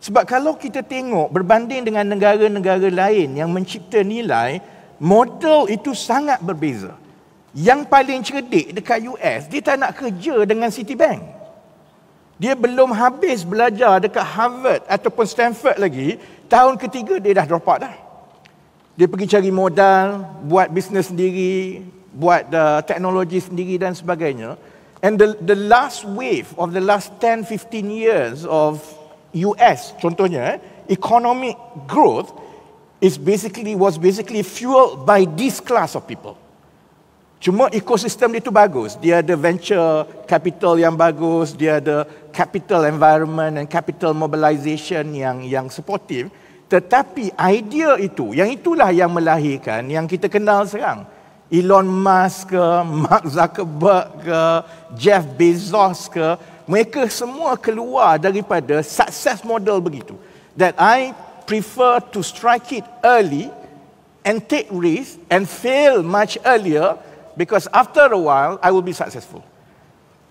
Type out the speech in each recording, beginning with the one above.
Sebab kalau kita tengok berbanding dengan negara-negara lain yang mencipta nilai, model itu sangat berbeza. Yang paling cerdik dekat US, dia tak nak kerja dengan Citibank. Dia belum habis belajar dekat Harvard ataupun Stanford lagi, tahun ketiga dia dah drop out dah. Dia pergi cari modal, buat bisnes sendiri, buat teknologi sendiri dan sebagainya. And the last wave of the last 10-15 years of US, contohnya, economic growth was basically fueled by this class of people. Cuma ekosistem dia tu bagus. Dia ada venture capital yang bagus, dia ada capital environment and capital mobilization yang supportive. Tetapi idea itu, yang itulah yang melahirkan yang kita kenal sekarang. Elon Musk ke, Mark Zuckerberg ke, Jeff Bezos ke, mereka semua keluar daripada success model begitu. That I prefer to strike it early and take risk and fail much earlier, because after a while, I will be successful.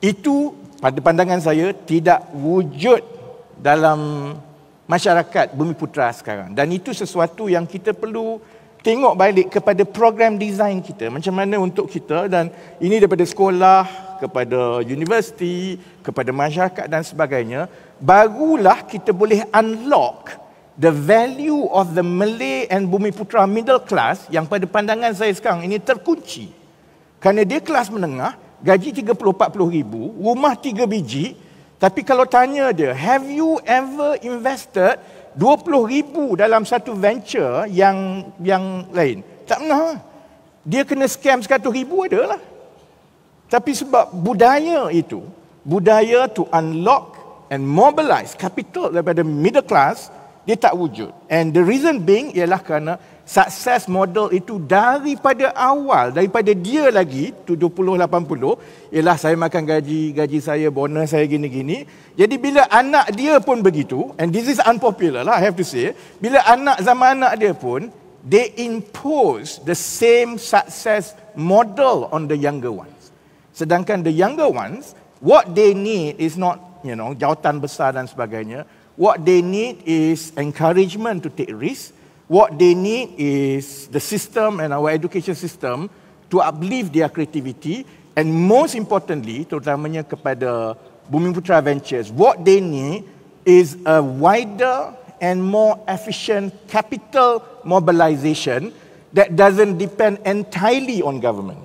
Itu pada pandangan saya tidak wujud dalam masyarakat Bumiputera sekarang. Dan itu sesuatu yang kita perlu tengok balik kepada program design kita. Macam mana untuk kita, dan ini daripada sekolah, kepada universiti, kepada masyarakat dan sebagainya, barulah kita boleh unlock the value of the Malay and Bumiputera middle class yang pada pandangan saya sekarang ini terkunci. Kerana dia kelas menengah, gaji 30-40 ribu, rumah 3 biji, tapi kalau tanya dia, have you ever invested 20 ribu dalam satu venture yang lain? Tak pernah. Dia kena scam 100 ribu adalah. Tapi sebab budaya itu, budaya to unlock and mobilize capital daripada middle class, dia tak wujud. And the reason being ialah kerana success model itu daripada awal, daripada dia lagi 70-80, ialah saya makan gaji saya, bonus saya gini-gini. Jadi bila anak dia pun begitu, and this is unpopular lah, I have to say, bila zaman anak dia pun, they impose the same success model on the younger ones. Sedangkan the younger ones, what they need is not, jawatan besar dan sebagainya. What they need is encouragement to take risks. What they need is the system and our education system to uplift their creativity, and most importantly, terutamanya kepada Bumiputera Ventures, what they need is a wider and more efficient capital mobilization that doesn't depend entirely on government.